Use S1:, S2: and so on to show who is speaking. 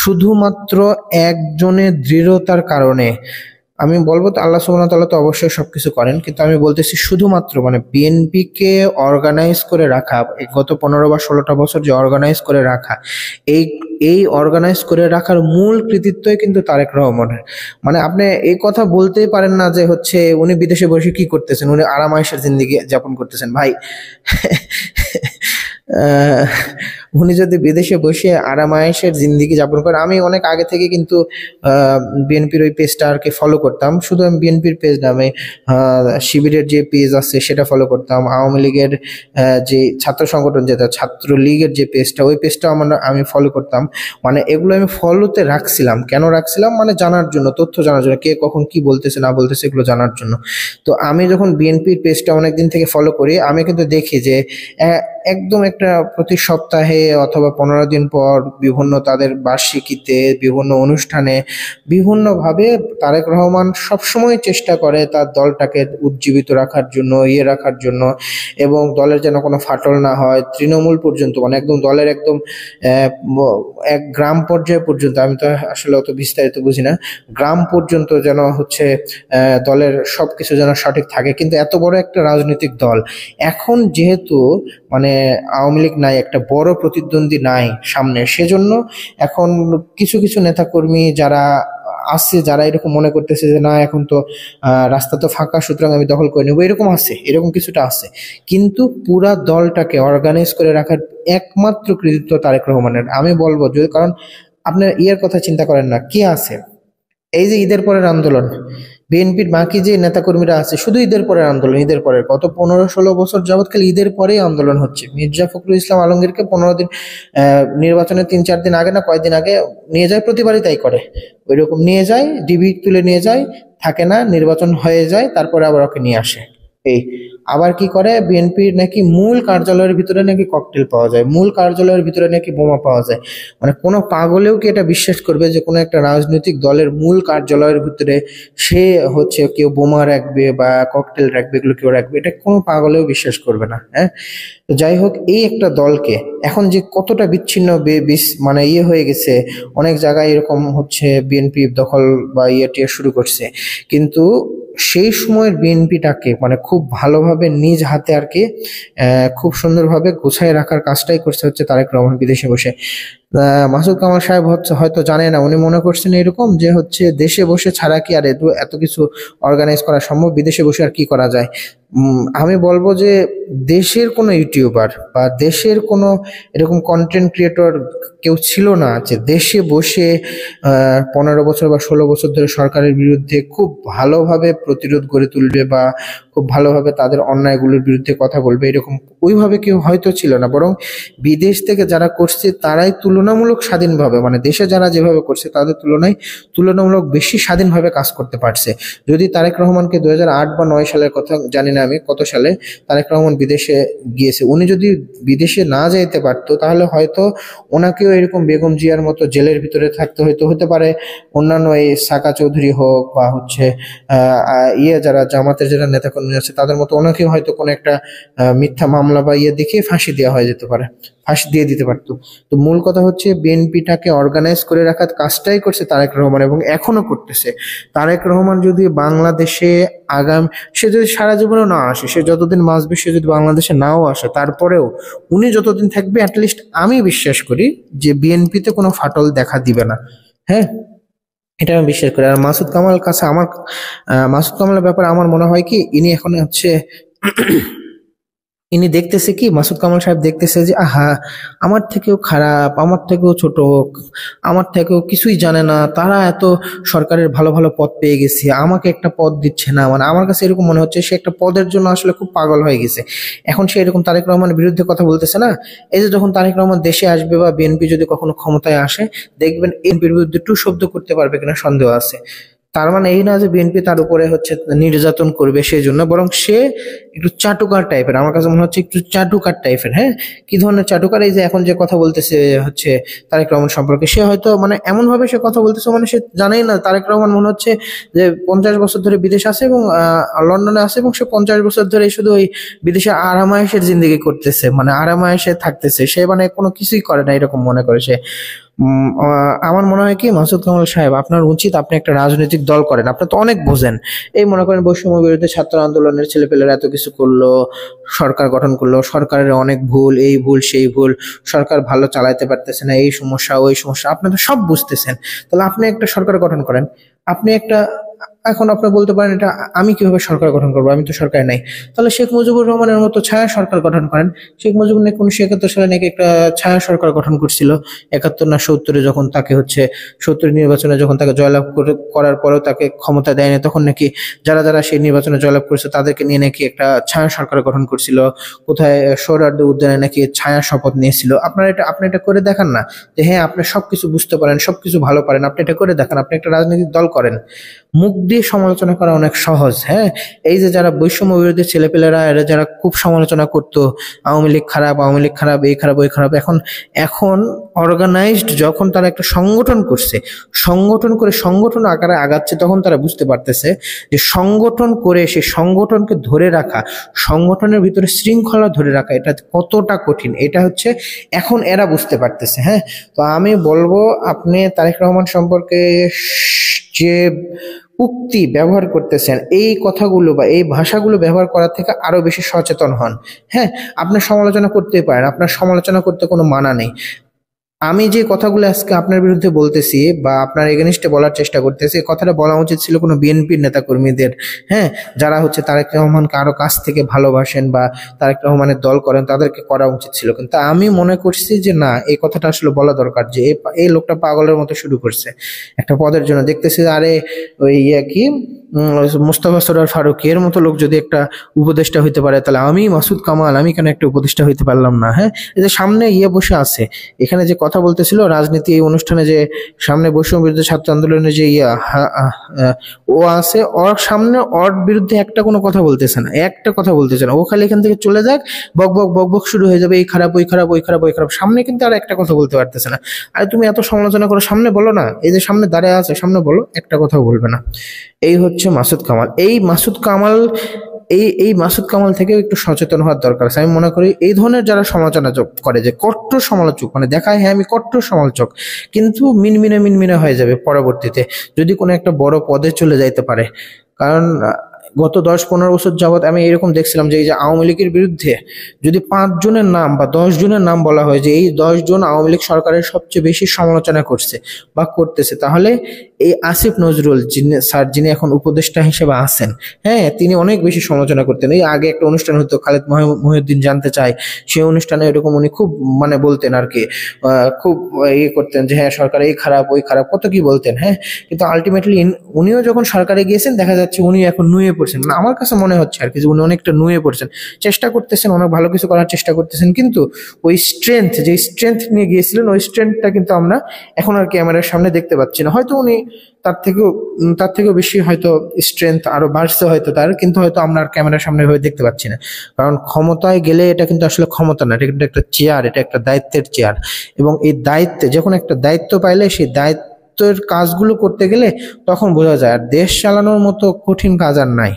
S1: শুধুমাত্র একজনের দৃঢ়তার কারণে। আমি বলবো তো আল্লাহ সুবহানাহু ওয়া তাআলা তো অবশ্যই সবকিছু করেন, কিন্তু আমি বলতেছি শুধুমাত্র মানে বিএনপিকে অর্গানাইজ করে রাখা, এই গত 15 বা 16টা বছর যে অর্গানাইজ করে রাখা, এই এই অর্গানাইজ করে রাখার মূল কৃতিত্বই কিন্তু তারেক রহমানের। মানে আপনি এই কথা বলতেই পারেন না যে হচ্ছে উনি বিদেশে বসে কি করতেছেন, উনি আরাম আয়েশের জিন্দেগি যাপন করতেছেন। ভাই আহ, উনি যদি বিদেশে বসে আরাম আয়েশের জিন্দেগি যাপন করেন, আমি অনেক আগে থেকে কিন্তু বিএনপির ওই পেজটা আর কি ফলো করতাম। শুধু আমি বিএনপির পেজ না, আমি শিবিরের যে পেজ আছে সেটা ফলো করতাম, আওয়ামী লীগের যে ছাত্র সংগঠন, যেটা ছাত্রলীগের যে পেজটা, ওই পেজটাও আমি ফলো করতাম। মানে এগুলো আমি ফলোতে রাখছিলাম। কেন রাখছিলাম? মানে জানার জন্য, তথ্য জানার জন্য, কে কখন কি বলতেছে না বলতেছে এগুলো জানার জন্য। তো আমি যখন বিএনপির পেজটা অনেকদিন থেকে ফলো করি, আমি কিন্তু দেখি যে একদম একটা প্রতি সপ্তাহে অথবা 15 দিন পর বিভিন্ন তাদের বার্ষিকীতে, বিভিন্ন অনুষ্ঠানে, বিভিন্নভাবে তারেক রহমান সবসময় চেষ্টা করে তার দলটাকে উজ্জীবিত রাখার জন্য, রাখার জন্য, এবং দলের যেন কোনো ফাটল না হয়, তৃণমূল পর্যন্ত, মানে একদম দলের একদম এক গ্রাম পর্যায় পর্যন্ত, আমি তো আসলে অত বিস্তারিত বুঝি না, গ্রাম পর্যন্ত যেন হচ্ছে দলের সবকিছু যেন সঠিক থাকে। কিন্তু এত বড় একটা রাজনৈতিক দল এখন যেহেতু মানে আওয়ামী লীগ নাই, একটা বড় প্রতিদ্বন্দ্বী নাই সামনে, সেজন্য এখন কিছু কিছু নেতাকর্মী যারা আছে, যারা এরকম মনে করতেছে যে না এখন তো রাস্তা তো ফাঁকা, সুতরাং আমি দখল করে নেবো, এরকম আছে, এরকম কিছুটা আছে। কিন্তু পুরা দলটাকে অর্গানাইজ করে রাখার একমাত্র কৃতিত্ব তারেক রহমানের, আমি বলবো। যদি কারণ আপনার কথা চিন্তা করেন না, কে আছে এই যে ঈদের পরের আন্দোলন, বিএনপির বাকি যে নেতাকর্মীরা আছে শুধু ঈদের পরের আন্দোলন, ঈদের পরের গত 15-16 বছর যাবৎ খালি ঈদের পরেই আন্দোলন হচ্ছে। মির্জা ফখরুল ইসলাম আলমগীরকে 15 দিন নির্বাচনের 3-4 দিন আগে না কয়েকদিন আগে নিয়ে যায়, প্রতিবারই তাই করে, ওইরকম নিয়ে যায়, ডিবি তুলে নিয়ে যায়, থাকে না, নির্বাচন হয়ে যায়, তারপরে আবার ওকে নিয়ে আসে। এই আবার কি করে, বিএনপির নাকি মূল কার্যালয়ের ভিতরে নাকি ককটেল পাওয়া যায়, মূল কার্যালয়ের ভিতরে নাকি বোমা পাওয়া যায়। মানে কোনো পাগলেও কি এটা বিশ্বাস করবে যে কোনো একটা রাজনৈতিক দলের মূল কার্যালয়ের ভিতরে সে হচ্ছে কেউ বোমা রাখবে বা ককটেল রাখবে, এগুলো কেউ রাখবে? এটা কোনো পাগলেও বিশ্বাস করবে না। হ্যাঁ, তো যাই হোক, এই একটা দলকে এখন যে কতটা বিচ্ছিন্ন মানে হয়ে গেছে, অনেক জায়গায় এরকম হচ্ছে বিএনপি দখল বা টিয়ে শুরু করছে, কিন্তু সেই সময়ের বিএনপিটাকে মানে খুব ভালোভাবে নিজ হাতে আর কি খুব সুন্দরভাবে গুছায় রাখার কাজটাই করছে হচ্ছে তারেক রহমান বিদেশে বসে। মাসুদ কামাল সাহেব হয়তো জানে না, উনি মনে করছেন এরকম যে হচ্ছে দেশে বসে ছাড়া কি আর এত কিছু অর্গানাইজ করা সম্ভব, বিদেশে বসে আর কি করা যায়। আমি বলবো যে দেশের কোনো ইউটিউবার বা দেশের কোনো এরকম কন্টেন্ট ক্রিয়েটর কেউ ছিল না যে দেশে বসে 15 বছর বা 16 বছর ধরে সরকারের বিরুদ্ধে খুব ভালোভাবে প্রতিরোধ গড়ে তুলবে বা খুব ভালোভাবে তাদের অন্যায়গুলোর বিরুদ্ধে কথা বলবে, এরকম ওইভাবে কেউ হয়তো ছিল না। বরং বিদেশ থেকে যারা করছে তারাই তুলনামূলক স্বাধীনভাবে, মানে দেশে যারা যেভাবে করছে তাদের তুলনায় তুলনামূলক বেশি স্বাধীনভাবে কাজ করতে পারছে। যদি তারেক রহমানকে 2008 বা 9 সালের কথা জানি না আমি কত সালে তারেক রহমান বিদেশে গিয়েছে, উনি যদি বিদেশে না যেতে পারতো তাহলে হয়তো ওনাকেও এরকম বেগম জিয়ার মতো জেলের ভিতরে থাকতে হতে পারে, অন্যান্য এই সাকা চৌধুরী হোক বা হচ্ছে যারা জামাতের যারা নেতাকর্মী আছে তাদের মতো ওনাকেও হয়তো কোনো একটা মিথ্যা মামলা বা দেখিয়ে ফাঁসি দেওয়া হয়ে যেতে পারে, ফাঁসি দিয়ে দিতে পারতো। তো মূল কথা হচ্ছে বিএনপিটাকে অর্গানাইজ করে রাখার কাজটাই করছে তারেক রহমান এবং এখনো করতেছে। তারেক রহমান যদি বাংলাদেশে সে যদি সারা জীবনেও না আসে, সে যতদিন বাঁচবে, সে যদি বাংলাদেশে নাও আসে, তারপরেও উনি যতদিন থাকবে অ্যাটলিস্ট আমি বিশ্বাস করি যে বিএনপিতে কোনো ফাটল দেখা দিবে না। হ্যাঁ, এটা আমি বিশ্বাস করি। আর মাসুদ কামালের ব্যাপারে আমার মনে হয় কি, ইনি এখন হচ্ছে ইনি দেখতেছে কি, মাসুদ কামাল সাহেব দেখতেছে যে আহা, আমার থেকেও খারাপ, আমার থেকেও ছোট, আমার থেকেও কিছুই জানে না, তারা এত সরকারের ভালো ভালো পদ পেয়ে গেছে, আমাকে একটা পদ দিচ্ছে না। মানে আমার কাছে এরকম মনে হচ্ছে সে একটা পদের জন্য আসলে খুব পাগল হয়ে গেছে। এখন সে এরকম তারেক রহমানের বিরুদ্ধে কথা বলতেছে না। এই যে যখন তারেক রহমান দেশে আসবে বা বিএনপি যদি কখনো ক্ষমতায় আসে, দেখবেন এনপির বিরুদ্ধে টু শব্দ করতে পারবে কিনা সন্দেহ আছে। তার মানে এই না যে বিএনপি তার উপরে হচ্ছে নির্যাতন করবে সেই জন্য, বরং সে একটু চাটুকার টাইপের, আমার কাছে মনে হচ্ছে একটু চাটুকার টাইপের। হ্যাঁ, কি ধরনের চাটুকার? এই যে এখন যে কথা বলতেছে হচ্ছে তারেক রহমান সম্পর্কে, সে হয়তো মানে এমন ভাবে সে কথা বলতেছে, মানে সে জানেই না তারেক রহমান মনে হচ্ছে যে 50 বছর ধরে বিদেশ আছে এবং লন্ডনে আছে, এবং সে 50 বছর ধরে শুধু ওই বিদেশে আরামায়েশের জিন্দেগি করতেছে, মানে আরামায়েশে থাকতেছে, সে মানে কোনো কিছুই করে না এরকম মনে করে সে। আমার মনে হয় কি মাসুদ কামাল সাহেব, আপনার উচিত আপনি একটা রাজনৈতিক দল করেন। আপনি তো অনেক বোঝেন। এই মনে করেন বৈষম্য বিরোধী ছাত্র আন্দোলনের ছেলেপেলেরা এত কিছু করলো, সরকার গঠন করলো, সরকারের অনেক ভুল, এই ভুল সেই ভুল, সরকার ভালো চালাইতে পারতেছে না, এই সমস্যা ওই সমস্যা, আপনি তো সব বুঝতেছেন। তাহলে আপনি একটা সরকার গঠন করেন। আপনি একটা, এখন আপনি বলতে পারেন এটা আমি কিভাবে সরকার গঠন করবো, আমি তো সরকার নাই। তাহলে শেখ মুজিবুর রহমানের মতো ছায়া সরকার গঠন করেন। শেখ মুজিবুর নাকি 1971 সালে নাকি একটা ছায়া সরকার গঠন করছিল, 71 না 70-এ, যখন তাকে হচ্ছে 70 নির্বাচনে যখন তাকে জয়লাভ করার পরেও তাকে ক্ষমতা দেয়নি, তখন নাকি যারা যারা সেই নির্বাচনে জয়লাভ করেছে তাদেরকে নিয়ে নাকি একটা ছায়া সরকার গঠন করছিল। কোথায় সোহরাওয়ার্দী উদ্যানে নাকি ছায়া শপথ নিয়েছিল। আপনি এটা করে দেখান না, যে হ্যাঁ আপনি সবকিছু বুঝতে পারেন, সবকিছু ভালো পারেন, আপনি এটা করে দেখান, আপনি একটা রাজনৈতিক দল করেন। মুখ দিয়ে সমালোচনা করা অনেক সহজ। হ্যাঁ, এই যে যারা বৈষম্য বিরোধী ছেলেপেলেরা, এরা যারা খুব সমালোচনা করতো, আওয়ামী লীগ খারাপ, আওয়ামী লীগ খারাপ, এই খারাপ ওই খারাপ, এখন এখন অর্গানাইজড যখন তারা একটা সংগঠন করছে, সংগঠন করে সংগঠন আকারে আগাচ্ছে, তখন তারা বুঝতে পারতেছে যে সংগঠন করে সেই সংগঠনকে ধরে রাখা, সংগঠনের ভিতরে শৃঙ্খলা ধরে রাখা, এটা কতটা কঠিন, এটা হচ্ছে এখন এরা বুঝতে পারতেছে। হ্যাঁ, তো আমি বলবো আপনি তারেক রহমান সম্পর্কে যে উক্তি ব্যবহার করতেছেন, এই কথাগুলো বা এই ভাষাগুলো ব্যবহার করার থেকে আরো বেশি সচেতন হন। হ্যাঁ, আপনি সমালোচনা করতেই পারেন, আপনার সমালোচনা করতে কোনো মানা নেই। আমি যে কথাগুলো আজকে আপনার বিরুদ্ধে বলতেছি বা আপনার এগেনিস্টে বলার চেষ্টা করতেছি, এই কথাটা বলা উচিত ছিল কোনো বিএনপির নেতা কর্মীদের। হ্যাঁ, যারা হচ্ছে তারেক রহমানকে আরো কাছ থেকে ভালোবাসেন বা তারেক রহমানের দল করেন, তাদেরকে করা উচিত ছিল। কিন্তু আমি মনে করছি যে না, এই কথাটা আসলে বলা দরকার, যে এই লোকটা পাগলের মতো শুরু করছে একটা পদের জন্য। দেখতেছি যে আরে ওই কি মুস্তাফা সরোয়ার ফারুকী এর মতো লোক যদি একটা উপদেষ্টা হইতে পারে, তাহলে আমি মাসুদ কামাল, আমি কেন একটা উপদেষ্টা হইতে পারলাম না? হ্যাঁ, এই যে সামনে বসে আছে, এখানে যে কথা বলতেছিল রাজনীতি এই অনুষ্ঠানে, যে সামনে বৈষম্য বিরোধী ছাত্র আন্দোলনের যে ও আছে, ওর সামনে ওর বিরুদ্ধে একটা কোনো কথা বলতেছে না, একটা কথা বলতেছে না। ও খালি এখান থেকে চলে যাক, বক বক বক বক শুরু হয়ে যাবে, এই খারাপ ওই খারাপ ওই খারাপ ওই খারাপ, সামনে কিন্তু আর একটা কথা বলতে পারতেছে না। আরে তুমি এত সমালোচনা করো, সামনে বলো না, এই যে সামনে দাঁড়িয়ে আছে, সামনে বলো, একটা কথাও বলবে না। এই হচ্ছে মাসুদ কামাল। এই মাসুদ কামাল থেকে একটু সচেতন হওয়ার দরকার আছে। আমি মনে করি এই ধরনের যারা সমালোচনা করে, যে কট্টর সমালোচক, মানে দেখায় হ্যাঁ আমি কট্টর সমালোচক, কিন্তু মিনমিনে মিনমিনে হয়ে যাবে পরবর্তীতে যদি কোনো একটা বড় পদে চলে যাইতে পারে। কারণ গত 10-15 বছর যাবৎ আমি এরকম দেখছিলাম যে এই যে আওয়ামী লীগের বিরুদ্ধে যদি 5 জনের নাম বা 10 জনের নাম বলা হয় যে এই 10 জন আওয়ামী লীগ সরকারের সবচেয়ে বেশি সমালোচনা করছে বা করতেছে, তাহলে এই আসিফ নজরুল স্যার, যিনি এখন উপদেষ্টা হিসেবে আছেন, হ্যাঁ তিনি অনেক বেশি সমালোচনা করতেন। এই আগে একটা অনুষ্ঠান হতো, খালেদ মহিউদ্দিন জানতে চায়, সেই অনুষ্ঠানে এরকম উনি খুব মানে বলতেন আর কি, খুব করতেন যে হ্যাঁ সরকার এই খারাপ ওই খারাপ, কত কি বলতেন। হ্যাঁ, কিন্তু আলটিমেটলি উনিও যখন সরকারে গিয়েছেন, দেখা যাচ্ছে উনি এখন নুয়ে পড়ছেন। মানে আমার কাছে মনে হচ্ছে আর কি যে উনি অনেকটা নুয়ে পড়ছেন, চেষ্টা করতেছেন, অনেক ভালো কিছু করার চেষ্টা করতেছেন, কিন্তু ওই যে স্ট্রেংথ নিয়ে গিয়েছিলেন, ওই স্ট্রেংথটা কিন্তু আমরা এখন আর ক্যামেরার সামনে দেখতে পাচ্ছি না। হয়তো উনি তার থেকেও বেশি হয়তো স্ট্রেংথ আরো বাড়ছে হয়তো তার, কিন্তু হয়তো আমরা আর ক্যামেরার সামনে হয়ে দেখতে পাচ্ছি না। কারণ ক্ষমতায় গেলে এটা কিন্তু আসলে ক্ষমতা না, এটা কিন্তু একটা চেয়ার, এটা একটা দায়িত্বের চেয়ার। এবং এই দায়িত্বে, যখন একটা দায়িত্ব পাইলে, সেই দায়িত্বের কাজগুলো করতে গেলে তখন বোঝা যায় আর দেশ চালানোর মতো কঠিন কাজ আর নাই।